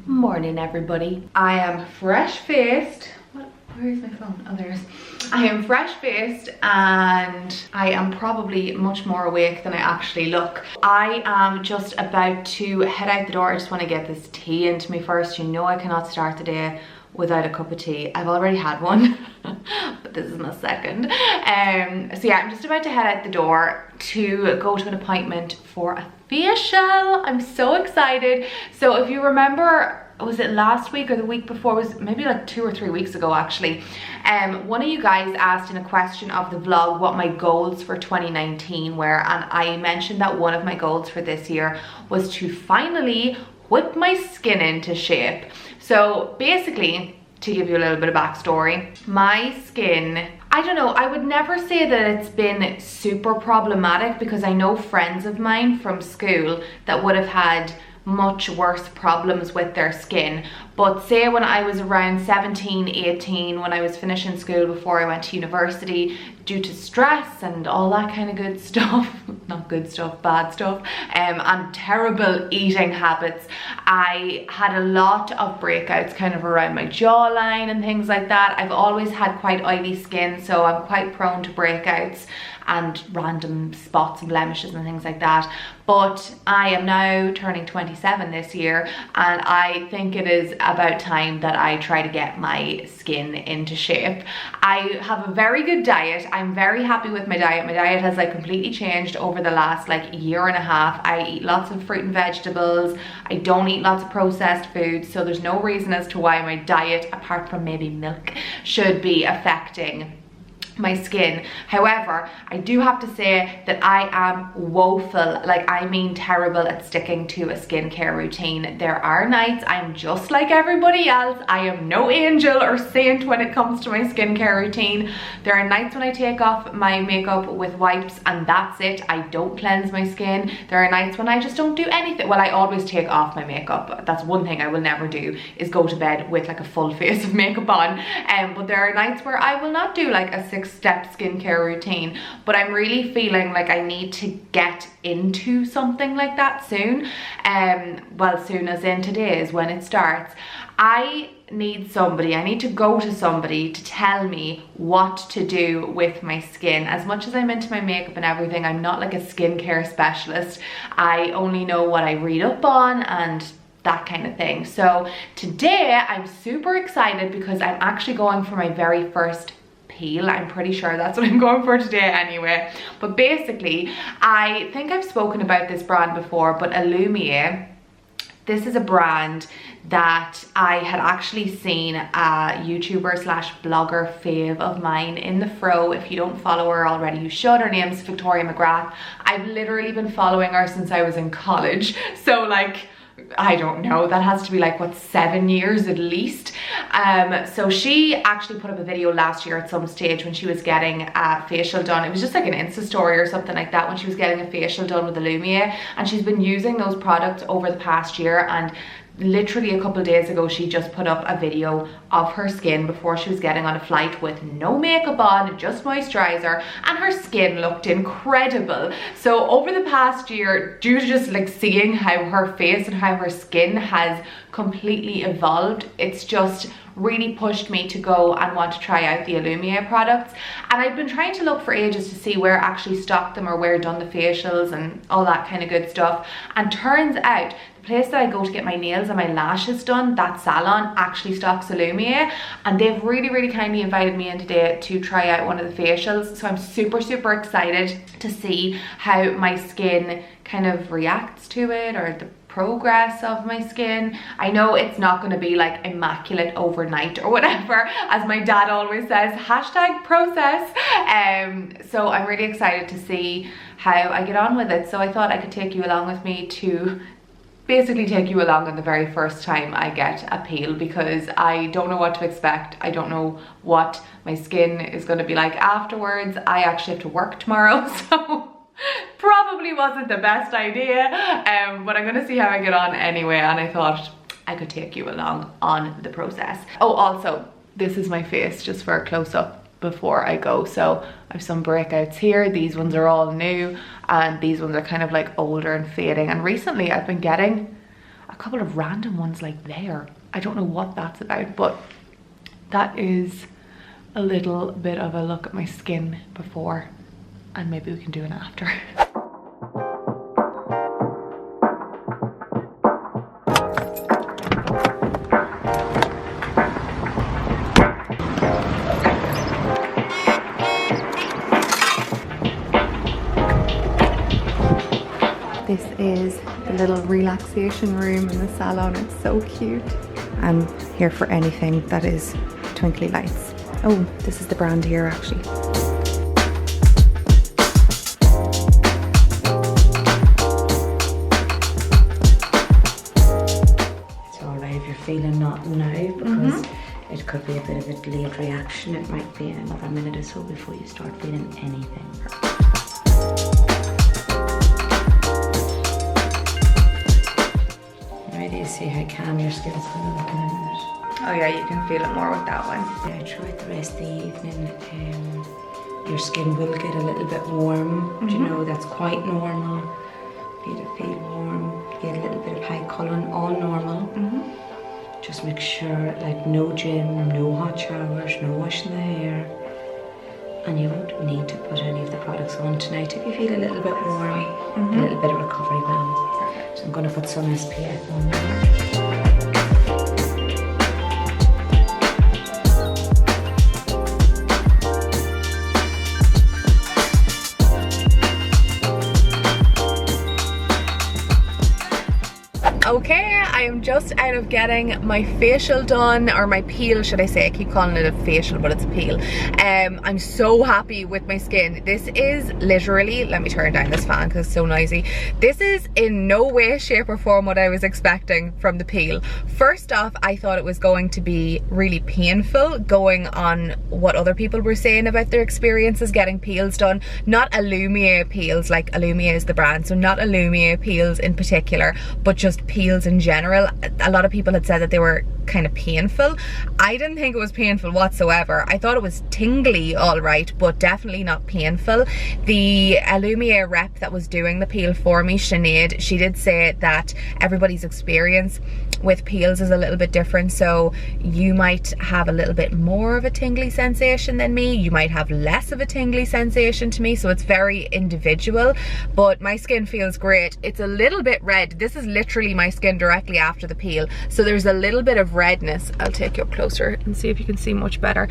Morning everybody. I am fresh faced. Where is my phone? Oh, there's. I am fresh faced and I am probably much more awake than I actually look. I am just about to head out the door. I just want to get this tea into me first. You know I cannot start the day without a cup of tea. I've already had one, but this is my second. So yeah, I'm just about to head out the door to go to an appointment for a facial. I'm so excited. So if you remember, was it last week or the week before? It was maybe like 2 or 3 weeks ago actually. One of you guys asked in a question of the vlog what my goals for 2019 were, and I mentioned that one of my goals for this year was to finally whip my skin into shape. So basically, to give you a little bit of backstory, my skin, I don't know, I would never say that it's been super problematic, because I know friends of mine from school that would have had much worse problems with their skin. But say when I was around 17, 18, when I was finishing school before I went to university, due to stress and all that kind of good stuff, not good stuff, bad stuff, and terrible eating habits, I had a lot of breakouts kind of around my jawline and things like that. I've always had quite oily skin, so I'm quite prone to breakouts and random spots and blemishes and things like that. But I am now turning 27 this year, and I think it is about time that I try to get my skin into shape. I have a very good diet. I'm very happy with my diet. My diet has like completely changed over the last like year and a half. I eat lots of fruit and vegetables. I don't eat lots of processed foods, so there's no reason as to why my diet, apart from maybe milk, should be affecting my skin. However, I do have to say that I am woeful, like I mean terrible, at sticking to a skincare routine. There are nights I'm just like everybody else. I am no angel or saint when it comes to my skincare routine. There are nights when I take off my makeup with wipes and that's it. I don't cleanse my skin. There are nights when I just don't do anything. Well, I always take off my makeup. That's one thing I will never do, is go to bed with like a full face of makeup on. But there are nights where I will not do like a 6-step skincare routine. But I'm really feeling like I need to get into something like that soon. Well, soon as in today is when it starts. I need to go to somebody to tell me what to do with my skin. As much as I'm into my makeup and everything, I'm not like a skincare specialist. I only know what I read up on and that kind of thing. So today I'm super excited because I'm actually going for my very first peel. I'm pretty sure that's what I'm going for today anyway. But basically, I think I've spoken about this brand before, but Alumier, this is a brand that I had actually seen a YouTuber slash blogger fave of mine, Inthefrow. If you don't follow her already, you should. Her name's Victoria McGrath. I've literally been following her since I was in college. So like, I don't know, that has to be like, what, 7 years at least. So she actually put up a video last year at some stage when she was getting a facial done. It was just like an Insta story or something like that, when she was getting a facial done with Alumier, and she's been using those products over the past year. And literally a couple of days ago, she just put up a video of her skin before she was getting on a flight with no makeup on, just moisturizer, and her skin looked incredible. So over the past year, due to just like seeing how her face and how her skin has completely evolved, it's just really pushed me to go and want to try out the Alumier products. And I've been trying to look for ages to see where actually stocked them or where done the facials and all that kind of good stuff. And turns out the place that I go to get my nails and my lashes done, that salon, actually stocks Alumier, and they've really kindly invited me in today to try out one of the facials. So I'm super excited to see how my skin kind of reacts to it, or the progress of my skin. I know it's not going to be like immaculate overnight or whatever, as my dad always says, hashtag process. So I'm really excited to see how I get on with it. So I thought I could take you along with me to basically take you along on the very first time I get a peel, because I don't know what to expect. I don't know what my skin is going to be like afterwards. I actually have to work tomorrow, so probably wasn't the best idea, but I'm gonna see how I get on anyway, and I thought I could take you along on the process. Oh, also, this is my face just for a close-up before I go. So I have some breakouts here. These ones are all new, and these ones are kind of like older and fading. And recently I've been getting, a couple of random ones like there. I don't know what that's about, but that is a little bit of a look at my skin before, and maybe we can do an after. This is the little relaxation room in the salon. It's so cute. I'm here for anything that is twinkly lights. Oh, this is the brand here actually. It's alright if you're feeling nothing now, because it could be a bit of a delayed reaction. It might be another minute or so before you start feeling anything. Do you see how calm your skin's going to look in a minute? Oh yeah, you can feel it more with that one. Yeah, throughout the rest of the evening, your skin will get a little bit warm. Do you know, that's quite normal. For you to feel warm, get a little bit of high colouring, all normal. Just make sure, like, no gym, no hot showers, no washing the hair. And you won't need to put any of the products on tonight if you feel a little bit warm, a little bit of recovery balm. So I'm going to put some SPF on now. Okay, I am just out of getting my facial done, or my peel should I say. I keep calling it a facial, but it's a peel. I'm so happy with my skin. This is literally, let me turn down this fan because it's so noisy. This is in no way, shape or form what I was expecting from the peel. First off, I thought it was going to be really painful, going on what other people were saying about their experiences getting peels done. Not Alumier peels, like Alumier is the brand, so not Alumier peels in particular, but just peels in general. A lot of people had said that they were kind of painful. I didn't think it was painful whatsoever. I thought it was tingly all right, but definitely not painful. The Alumier rep that was doing the peel for me, Sinead, she did say that everybody's experience with peels is a little bit different, so you might have a little bit more of a tingly sensation than me, you might have less of a tingly sensation to me, so it's very individual, but my skin feels great. It's a little bit red. This is literally my skin directly after the peel, so there's a little bit of redness. I'll take you up closer and see if you can see much better.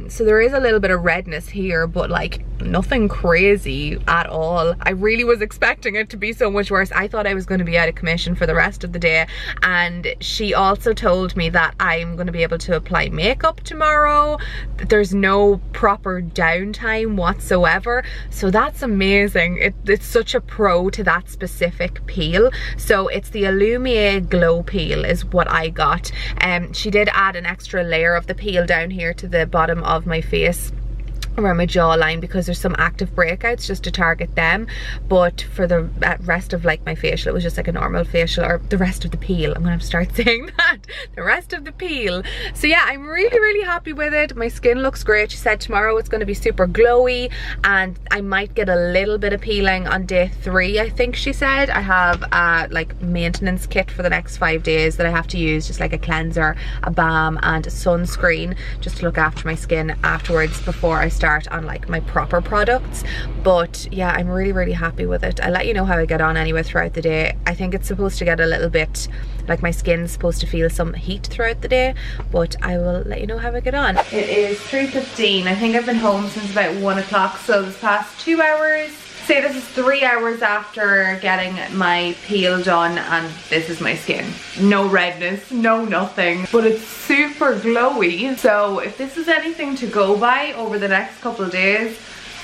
So there is a little bit of redness here, but like nothing crazy at all. I really was expecting it to be so much worse. I thought I was going to be out of commission for the rest of the day, and she also told me that I'm going to be able to apply makeup tomorrow. There's no proper downtime whatsoever, so that's amazing. It's such a pro to that specific peel. So it's the Alumier Glow Peel is what I got. She did add an extra layer of the peel down here to the bottom of my face, around my jawline, because there's some active breakouts, just to target them. But for the rest of like my facial, it was just like a normal facial, or the rest of the peel. I'm gonna have to start saying that, the rest of the peel. So yeah, I'm really happy with it. My skin looks great. She said tomorrow it's going to be super glowy, and I might get a little bit of peeling on day 3, I think she said. I have a like maintenance kit for the next 5 days that I have to use, just like a cleanser, a balm and a sunscreen, just to look after my skin afterwards before I start on like my proper products. But yeah, I'm really happy with it. I'll let you know how I get on anyway throughout the day. I think it's supposed to get a little bit, like my skin's supposed to feel some heat throughout the day, but I will let you know how I get on. It is 3:15. I think I've been home since about 1 o'clock, so this past 2 hours. Say this is 3 hours after getting my peel done, and this is my skin. No redness, no nothing, but it's super glowy. So if this is anything to go by over the next couple of days,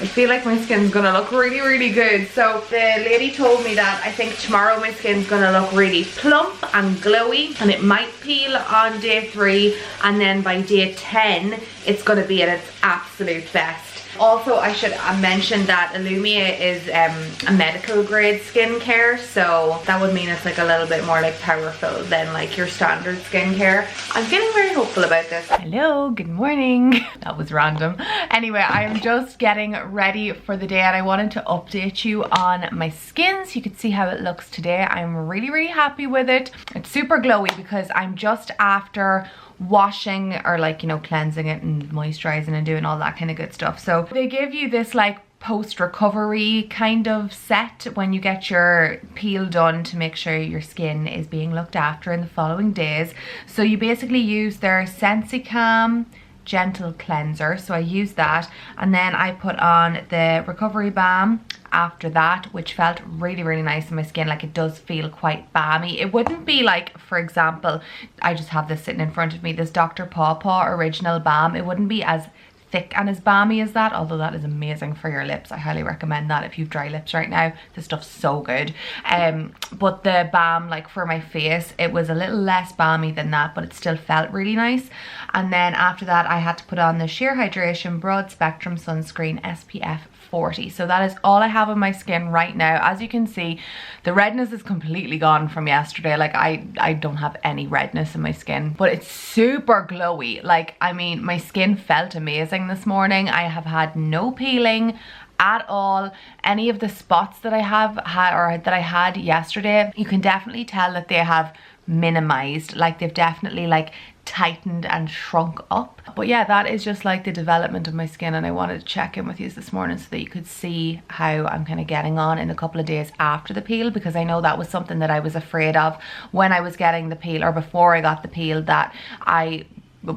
I feel like my skin's gonna look really good. So the lady told me that I think tomorrow my skin's gonna look really plump and glowy, and it might peel on day 3, and then by day 10 it's gonna be at its absolute best. Also, I should mention that Alumier is a medical grade skincare, so that would mean it's like a little bit more like powerful than like your standard skincare. I'm feeling very hopeful about this. Hello, good morning. That was random. Anyway, I am just getting ready for the day and I wanted to update you on my skin so you could see how it looks today. I'm really happy with it. It's super glowy because I'm just after washing or like, you know, cleansing it and moisturizing and doing all that kind of good stuff. So they give you this like post-recovery kind of set when you get your peel done to make sure your skin is being looked after in the following days. So you basically use their SensiCalm gentle cleanser, so I use that, and then I put on the recovery balm after that, which felt really nice on my skin. Like, it does feel quite balmy. It wouldn't be like, for example, I just have this sitting in front of me, this Dr. Pawpaw original balm. It wouldn't be as thick and as balmy as that, although that is amazing for your lips. I highly recommend that if you've dry lips right now. This stuff's so good. But the balm, like for my face, it was a little less balmy than that, but it still felt really nice. And then after that, I had to put on the Sheer Hydration Broad Spectrum Sunscreen SPF 40. So that is all I have on my skin right now. As you can see, the redness is completely gone from yesterday. Like, I don't have any redness in my skin, but it's super glowy. Like, I mean, my skin felt amazing this morning. I have had no peeling at all. Any of the spots that I have had or that I had yesterday, you can definitely tell that they have minimized. Like, they've definitely like tightened and shrunk up. But yeah, that is just like the development of my skin, and I wanted to check in with you this morning so that you could see how I'm kind of getting on in a couple of days after the peel, because I know that was something that I was afraid of when I was getting the peel, or before I got the peel, that I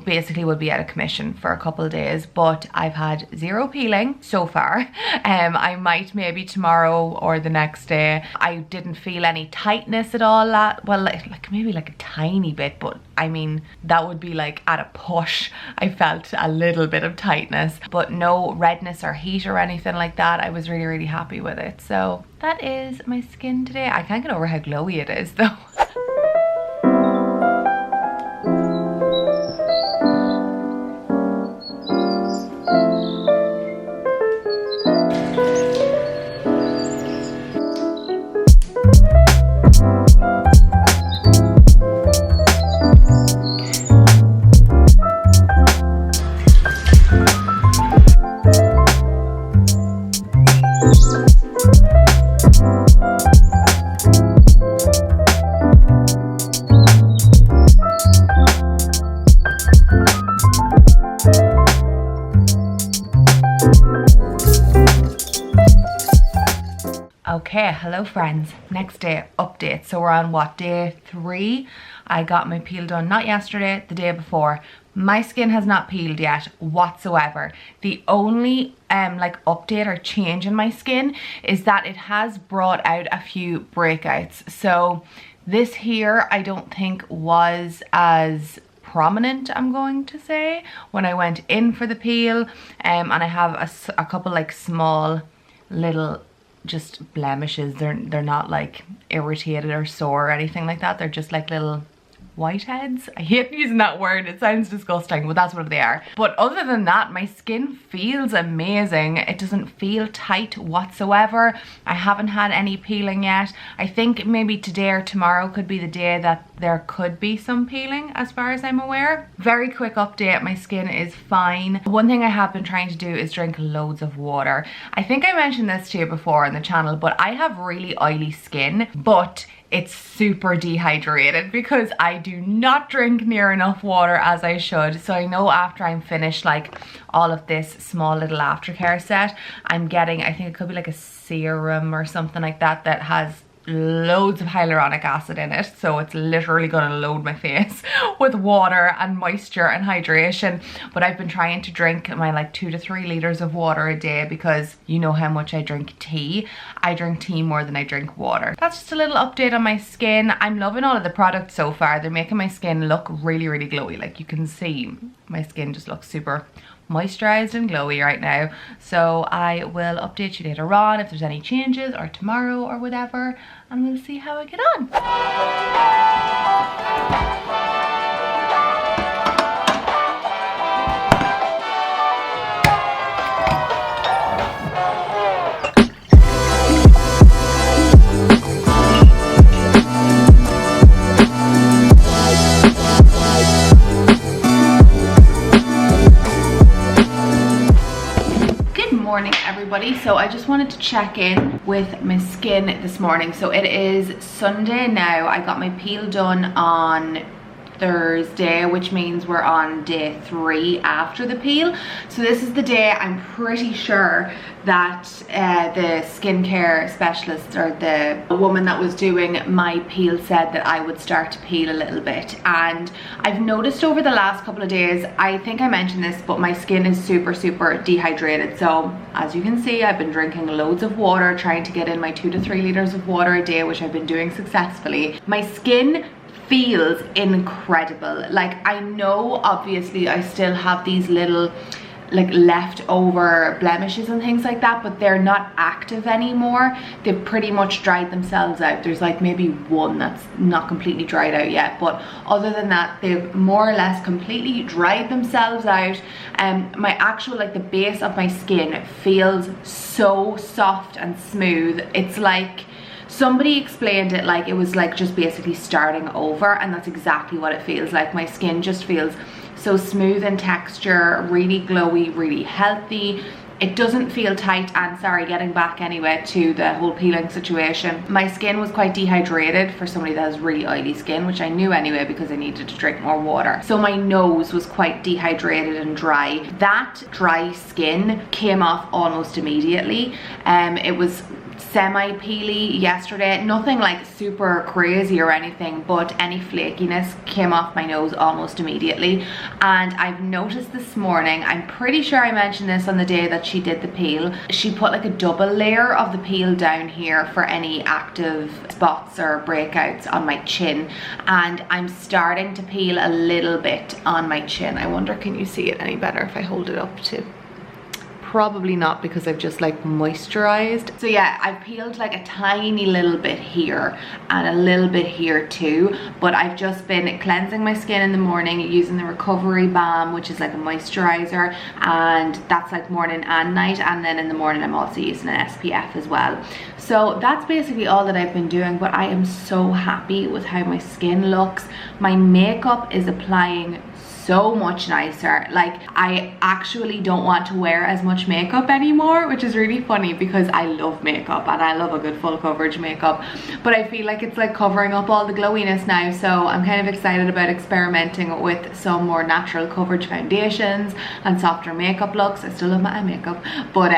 basically would be out of commission for a couple of days. But I've had zero peeling so far. I might maybe tomorrow or the next day. I didn't feel any tightness at all. Well, like maybe like a tiny bit, but I mean, that would be like at a push. I felt a little bit of tightness, but no redness or heat or anything like that. I was really happy with it. So that is my skin today. I can't get over how glowy it is though. Okay, hello friends. Next day update. So we're on what, day 3? I got my peel done not yesterday, the day before. My skin has not peeled yet whatsoever. The only like update or change in my skin is that it has brought out a few breakouts. So this here I don't think was as prominent, I'm going to say, when I went in for the peel, and I have a couple like small little just blemishes. They're not like irritated or sore or anything like that. They're just like little whiteheads. I hate using that word, it sounds disgusting, but that's what they are. But other than that, my skin feels amazing. It doesn't feel tight whatsoever. I haven't had any peeling yet. I think maybe today or tomorrow could be the day that there could be some peeling, as far as I'm aware. Very quick update, my skin is fine. One thing I have been trying to do is drink loads of water. I think I mentioned this to you before on the channel, but I have really oily skin, but it's super dehydrated because I do not drink near enough water as I should. So I know after I'm finished like all of this small little aftercare set, I'm getting, I think it could be like a serum or something like that that has loads of hyaluronic acid in it, so it's literally gonna load my face with water and moisture and hydration. But I've been trying to drink my like 2 to 3 liters of water a day, because you know how much I drink tea. I drink tea more than I drink water. That's just a little update on my skin. I'm loving all of the products so far. They're making my skin look really glowy. Like, you can see my skin just looks super moisturized and glowy right now. So I will update you later on if there's any changes, or tomorrow or whatever, and we'll see how I get on. everybody. So I just wanted to check in with my skin this morning. So it is Sunday now. I got my peel done on Thursday, which means we're on day 3 after the peel. So this is the day I'm pretty sure that the skincare specialist, or the woman that was doing my peel, said that I would start to peel a little bit. And I've noticed over the last couple of days, I think I mentioned this, but my skin is super dehydrated. So as you can see, I've been drinking loads of water, trying to get in my 2 to 3 liters of water a day, which I've been doing successfully. My skin feels incredible. Like, I know obviously I still have these little like leftover blemishes and things like that, but they're not active anymore. They've pretty much dried themselves out. There's like maybe one that's not completely dried out yet, but other than that, they've more or less completely dried themselves out. My actual, like, the base of my skin feels so soft and smooth. It's like, somebody explained it like it was like just basically starting over, and that's exactly what it feels like. My skin just feels so smooth in texture, really glowy, really healthy. It doesn't feel tight. And sorry, getting back anyway to the whole peeling situation, my skin was quite dehydrated for somebody that has really oily skin, which I knew anyway because I needed to drink more water. So my nose was quite dehydrated and dry. That dry skin came off almost immediately. It was semi-peely yesterday, nothing like super crazy or anything, but any flakiness came off my nose almost immediately. And I've noticed this morning, I'm pretty sure I mentioned this on the day that she did the peel, she put like a double layer of the peel down here for any active spots or breakouts on my chin, and I'm starting to peel a little bit on my chin. I wonder, can you see it any better if I hold it up too? Probably not, because I've just like moisturized. So yeah, I've peeled like a tiny little bit here and a little bit here too, but I've just been cleansing my skin in the morning using the recovery balm, which is like a moisturizer, and that's like morning and night, and then in the morning I'm also using an SPF as well. So that's basically all that I've been doing, but I am so happy with how my skin looks. My makeup is applying so much nicer. Like, I actually don't want to wear as much makeup anymore, which is really funny because I love makeup and I love a good full coverage makeup, but I feel like it's like covering up all the glowiness now. So I'm kind of excited about experimenting with some more natural coverage foundations and softer makeup looks. I still love my eye makeup, but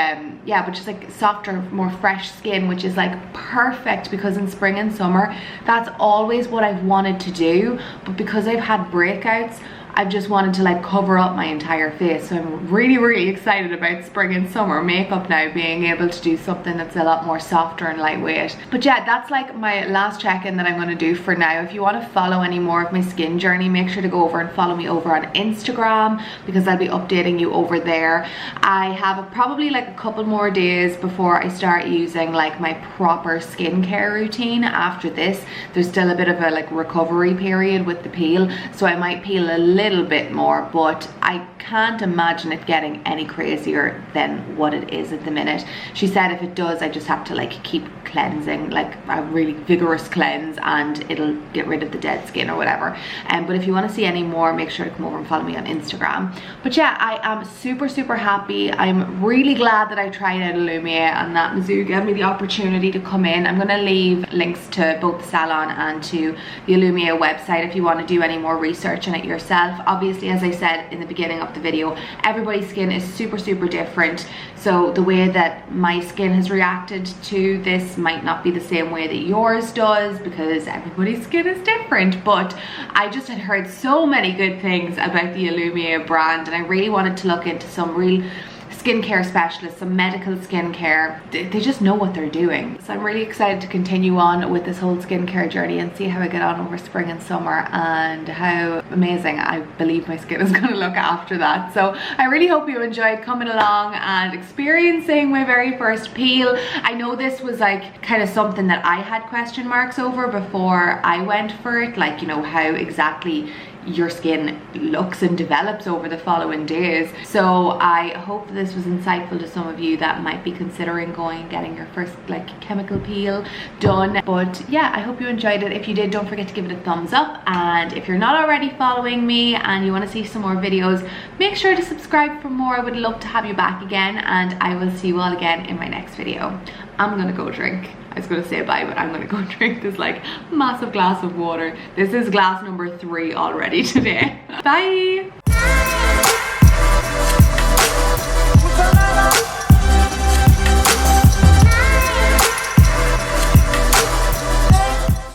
yeah, but just like softer, more fresh skin, which is like perfect because in spring and summer, that's always what I've wanted to do. But because I've had breakouts, I've just wanted to like cover up my entire face. So I'm really excited about spring and summer makeup now, being able to do something that's a lot more softer and lightweight. But yeah, that's like my last check-in that I'm going to do for now. If you want to follow any more of my skin journey, make sure to go over and follow me over on Instagram, because I'll be updating you over there. I have probably like a couple more days before I start using like my proper skincare routine. After this, there's still a bit of a like recovery period with the peel, so I might peel a little bit more, but I can't imagine it getting any crazier than what it is at the minute. She said if it does, I just have to like keep cleansing, like a really vigorous cleanse, and it'll get rid of the dead skin or whatever. But if you want to see any more, make sure to come over and follow me on Instagram. But yeah, I am super happy. I'm really glad that I tried out Alumier and that Mizu gave me the opportunity to come in. I'm going to leave links to both the salon and to the Alumier website if you want to do any more research on it yourself. Obviously, as I said in the beginning of the video, everybody's skin is super different, so the way that my skin has reacted to this might not be the same way that yours does, because everybody's skin is different. But I just had heard so many good things about the Alumier brand, and I really wanted to look into some real skincare specialists, some medical skincare. They just know what they're doing. So I'm really excited to continue on with this whole skincare journey and see how I get on over spring and summer, and how amazing I believe my skin is going to look after that. So I really hope you enjoyed coming along and experiencing my very first peel. I know this was like kind of something that I had question marks over before I went for it, like, you know, how exactly your skin looks and develops over the following days. So I hope this was insightful to some of you that might be considering going and getting your first like chemical peel done. But yeah, I hope you enjoyed it. If you did, don't forget to give it a thumbs up, and if you're not already following me and you want to see some more videos, make sure to subscribe for more. I would love to have you back again, and I will see you all again in my next video. I'm gonna go drink. I was gonna say bye, but I'm gonna go drink this like massive glass of water. This is glass number 3 already today. Bye.